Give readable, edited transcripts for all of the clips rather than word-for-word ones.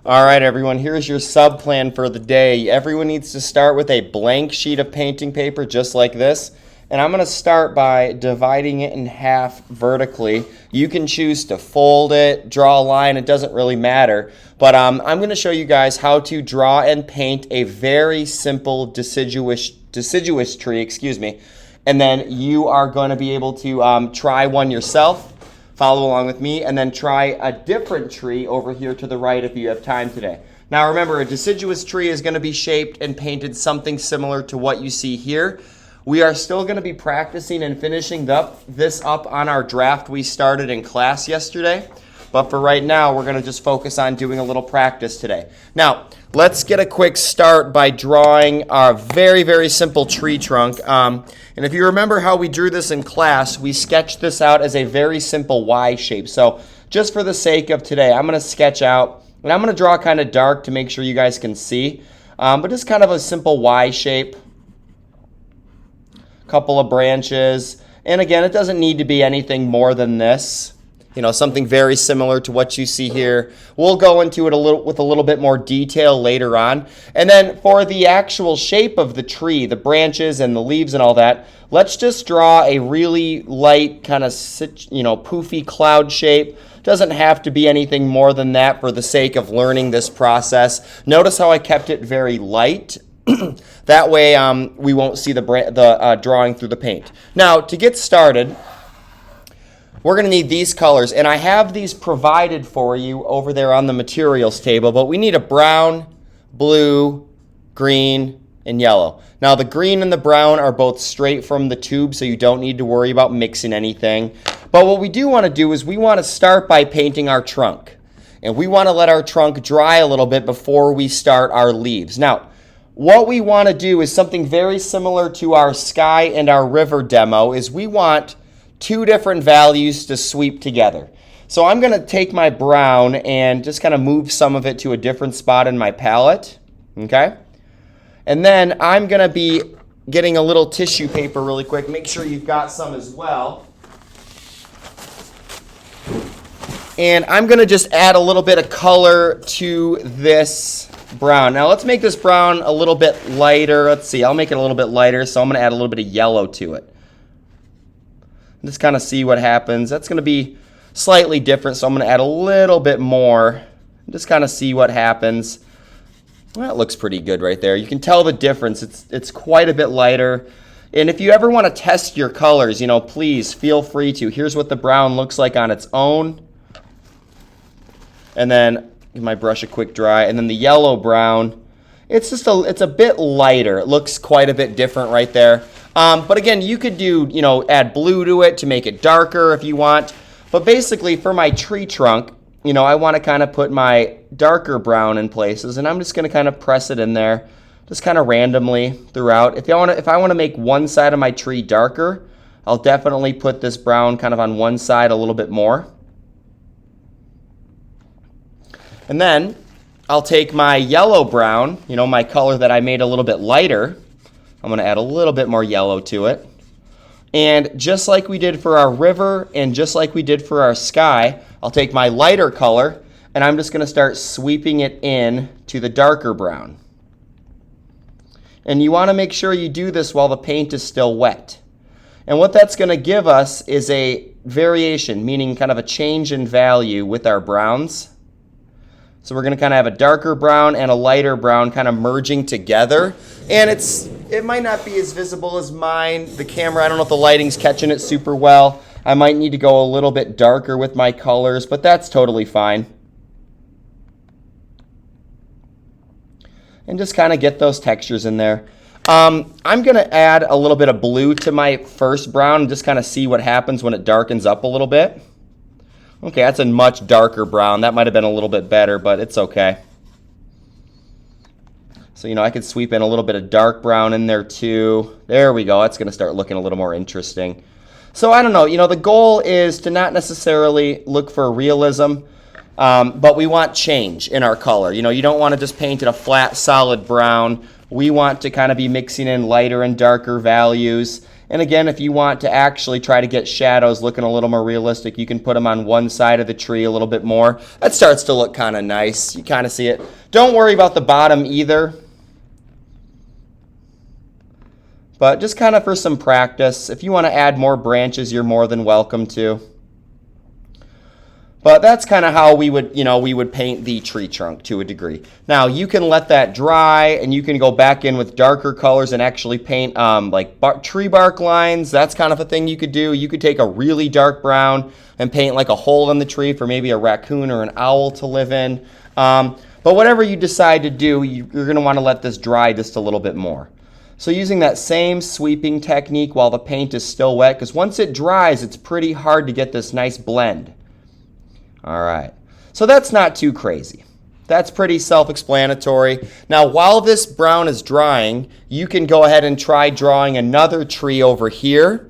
All right, everyone, here's your sub plan for the day. Everyone needs to start with a blank sheet of painting paper just like this. And I'm going to start by dividing it in half vertically. You can choose to fold it, draw a line, it doesn't really matter. But I'm going to show you guys how to draw and paint a very simple deciduous tree, And then you are going to be able to try one yourself. Follow along with me, and then try a different tree over here to the right if you have time today. Now remember, a deciduous tree is going to be shaped and painted something similar to what you see here. We are still going to be practicing and finishing this up on our draft we started in class yesterday. But for right now, we're going to just focus on doing a little practice today. Now, let's get a quick start by drawing our very, very simple tree trunk. And if you remember how we drew this in class, we sketched this out as a very simple Y shape. So just for the sake of today, I'm going to sketch out, and I'm going to draw kind of dark to make sure you guys can see. But just kind of a simple Y shape. Couple of branches. And again, it doesn't need to be anything more than this. You know, something very similar to what you see here. We'll go into it with a little bit more detail later on. And then for the actual shape of the tree, the branches and the leaves and all that, let's just draw a really light kind of, poofy cloud shape. Doesn't have to be anything more than that for the sake of learning this process. Notice how I kept it very light. That way we won't see the drawing through the paint. Now, to get started, we're going to need these colors, and I have these provided for you over there on the materials table, but we need a brown, blue, green, and yellow. Now, the green and the brown are both straight from the tube, so you don't need to worry about mixing anything. But what we do want to do is we want to start by painting our trunk, and we want to let our trunk dry a little bit before we start our leaves. Now, what we want to do is something very similar to our sky and our river demo, is we want two different values to sweep together. So I'm going to take my brown and just kind of move some of it to a different spot in my palette, okay? And then I'm going to be getting a little tissue paper really quick. Make sure you've got some as well. And I'm going to just add a little bit of color to this brown. Now let's make this brown a little bit lighter. Let's see, I'll make it a little bit lighter, so I'm going to add a little bit of yellow to it. Just kind of see what happens. That's going to be slightly different, so I'm going to add a little bit more. Just kind of see what happens. Well, that looks pretty good right there. You can tell the difference. It's quite a bit lighter. And if you ever want to test your colors, please feel free to. Here's what the brown looks like on its own. And then give my brush a quick dry. And then the yellow brown, it's a bit lighter. It looks quite a bit different right there. But again, you could do, add blue to it to make it darker if you want. But basically, for my tree trunk, I want to kind of put my darker brown in places, and I'm just going to kind of press it in there, just kind of randomly throughout. If I want to make one side of my tree darker, I'll definitely put this brown kind of on one side a little bit more. And then I'll take my yellow brown, my color that I made a little bit lighter. I'm going to add a little bit more yellow to it. And just like we did for our river and just like we did for our sky, I'll take my lighter color and I'm just going to start sweeping it in to the darker brown. And you want to make sure you do this while the paint is still wet. And what that's going to give us is a variation, meaning kind of a change in value with our browns. So we're going to kind of have a darker brown and a lighter brown kind of merging together. And it might not be as visible as mine. The camera, I don't know if the lighting's catching it super well. I might need to go a little bit darker with my colors, but that's totally fine. And just kind of get those textures in there. I'm going to add a little bit of blue to my first brown and just kind of see what happens when it darkens up a little bit. Okay, that's a much darker brown. That might have been a little bit better, but it's okay. So, I could sweep in a little bit of dark brown in there too. There we go. That's going to start looking a little more interesting. So, I don't know. The goal is to not necessarily look for realism, but we want change in our color. You don't want to just paint it a flat, solid brown. We want to kind of be mixing in lighter and darker values. And again, if you want to actually try to get shadows looking a little more realistic, you can put them on one side of the tree a little bit more. That starts to look kind of nice. You kind of see it. Don't worry about the bottom either. But just kind of for some practice, if you want to add more branches, you're more than welcome to. But that's kind of how we would paint the tree trunk to a degree. Now, you can let that dry, and you can go back in with darker colors and actually paint tree bark lines. That's kind of a thing you could do. You could take a really dark brown and paint like a hole in the tree for maybe a raccoon or an owl to live in. But whatever you decide to do, you're going to want to let this dry just a little bit more. So using that same sweeping technique while the paint is still wet, because once it dries, it's pretty hard to get this nice blend. All right, so that's not too crazy. That's pretty self-explanatory. Now, while this brown is drying, you can go ahead and try drawing another tree over here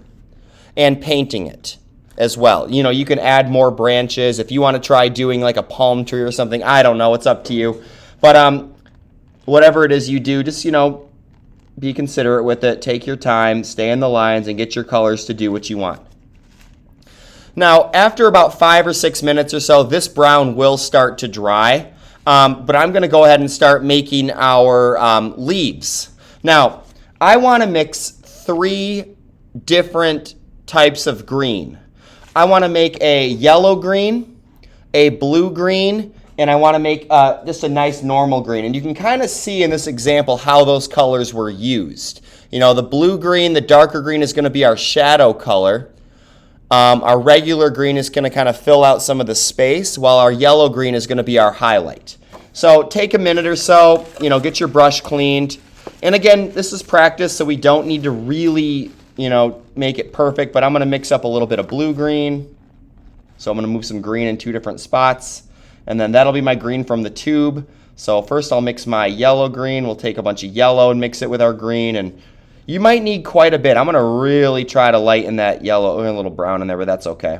and painting it as well. You know, you can add more branches. If you want to try doing like a palm tree or something, I don't know, it's up to you. But whatever it is you do, just, be considerate with it. Take your time, stay in the lines, and get your colors to do what you want. Now, after about 5 or 6 minutes or so, this brown will start to dry. But I'm going to go ahead and start making our leaves. Now, I want to mix 3 different types of green. I want to make a yellow green, a blue green, and I want to make just a nice normal green. And you can kind of see in this example how those colors were used. The blue-green, the darker green is going to be our shadow color. Our regular green is going to kind of fill out some of the space, while our yellow green is going to be our highlight. So take a minute or so, get your brush cleaned. And again, this is practice, so we don't need to really, make it perfect, but I'm going to mix up a little bit of blue-green. So I'm going to move some green in 2 different spots, and then that'll be my green from the tube. So first I'll mix my yellow-green. We'll take a bunch of yellow and mix it with our green, and you might need quite a bit. I'm going to really try to lighten that yellow, a little brown in there, but that's okay.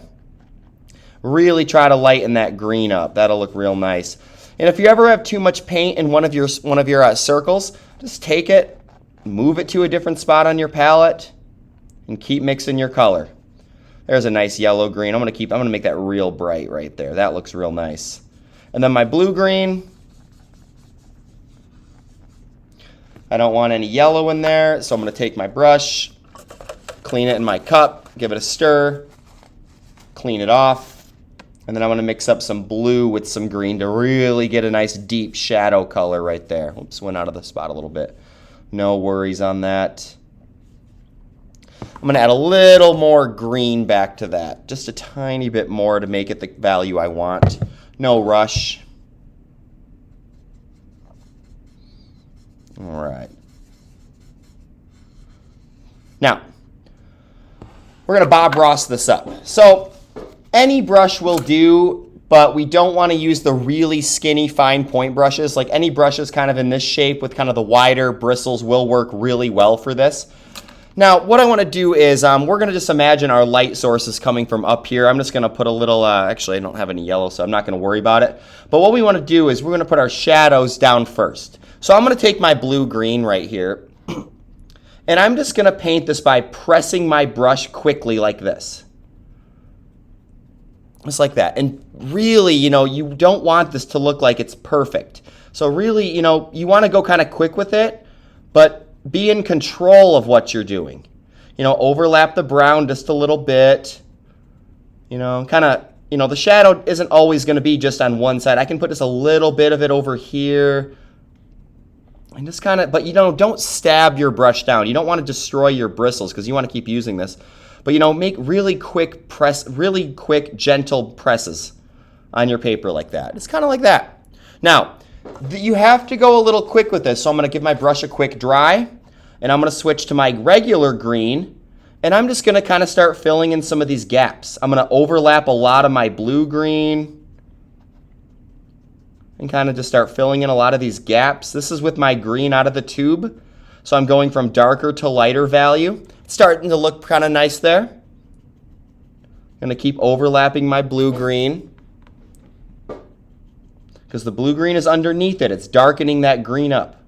Really try to lighten that green up. That'll look real nice. And if you ever have too much paint in one of your circles, just take it, move it to a different spot on your palette, and keep mixing your color. There's a nice yellow green. I'm going to make that real bright right there. That looks real nice. And then my blue green. I don't want any yellow in there, so I'm going to take my brush, clean it in my cup, give it a stir, clean it off, and then I'm going to mix up some blue with some green to really get a nice deep shadow color right there. Oops, went out of the spot a little bit. No worries on that. I'm going to add a little more green back to that, just a tiny bit more to make it the value I want. No rush. All right. Now, we're going to Bob Ross this up. So, any brush will do, but we don't want to use the really skinny fine point brushes. Like any brushes kind of in this shape with kind of the wider bristles will work really well for this. Now, what I want to do is we're going to just imagine our light source is coming from up here. I'm just going to put a little, actually I don't have any yellow, so I'm not going to worry about it. But what we want to do is we're going to put our shadows down first. So I'm going to take my blue-green right here, and I'm just going to paint this by pressing my brush quickly like this. Just like that. And really, you don't want this to look like it's perfect. So really, you want to go kind of quick with it, but be in control of what you're doing. Overlap the brown just a little bit. Kind of, the shadow isn't always going to be just on one side. I can put just a little bit of it over here. And just kind of, but don't stab your brush down. You don't want to destroy your bristles because you want to keep using this. But make really quick, gentle presses on your paper like that. It's kind of like that. Now, you have to go a little quick with this, so I'm going to give my brush a quick dry, and I'm going to switch to my regular green, and I'm just going to kind of start filling in some of these gaps. I'm going to overlap a lot of my blue-green and kind of just start filling in a lot of these gaps. This is with my green out of the tube, so I'm going from darker to lighter value. It's starting to look kind of nice there. I'm going to keep overlapping my blue-green because the blue-green is underneath it. It's darkening that green up.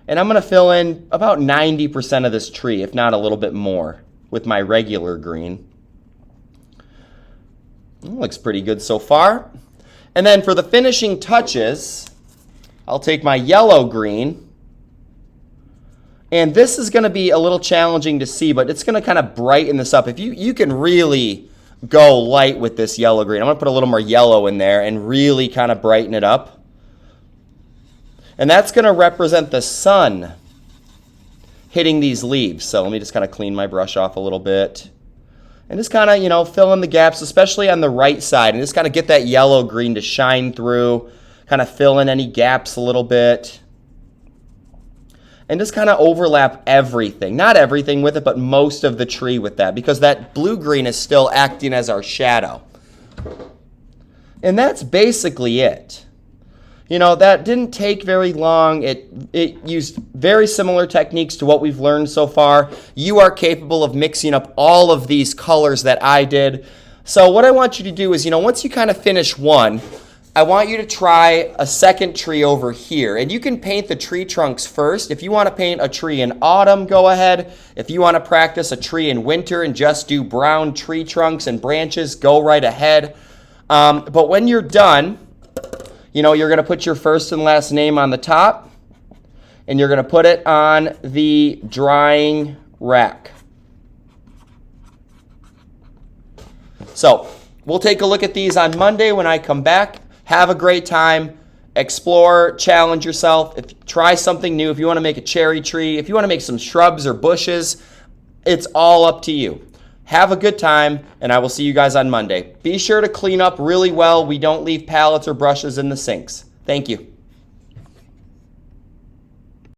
And I'm going to fill in about 90% of this tree, if not a little bit more, with my regular green. Looks pretty good so far. And then for the finishing touches, I'll take my yellow green. And this is going to be a little challenging to see, but it's going to kind of brighten this up. If you can really go light with this yellow green. I'm going to put a little more yellow in there and really kind of brighten it up. And that's going to represent the sun hitting these leaves. So let me just kind of clean my brush off a little bit. And just kind of, fill in the gaps, especially on the right side. And just kind of get that yellow-green to shine through. Kind of fill in any gaps a little bit. And just kind of overlap everything. Not everything with it, but most of the tree with that. Because that blue-green is still acting as our shadow. And that's basically it. That didn't take very long. It used very similar techniques to what we've learned so far. You are capable of mixing up all of these colors that I did. So what I want you to do is, once you kind of finish one, I want you to try a second tree over here. And you can paint the tree trunks first. If you want to paint a tree in autumn, go ahead. If you want to practice a tree in winter and just do brown tree trunks and branches, go right ahead. But when you're done, you're going to put your first and last name on the top, and you're going to put it on the drying rack. So we'll take a look at these on Monday when I come back. Have a great time. Explore, challenge yourself. Try something new. If you want to make a cherry tree, if you want to make some shrubs or bushes, it's all up to you. Have a good time, and I will see you guys on Monday. Be sure to clean up really well. We don't leave pallets or brushes in the sinks. Thank you.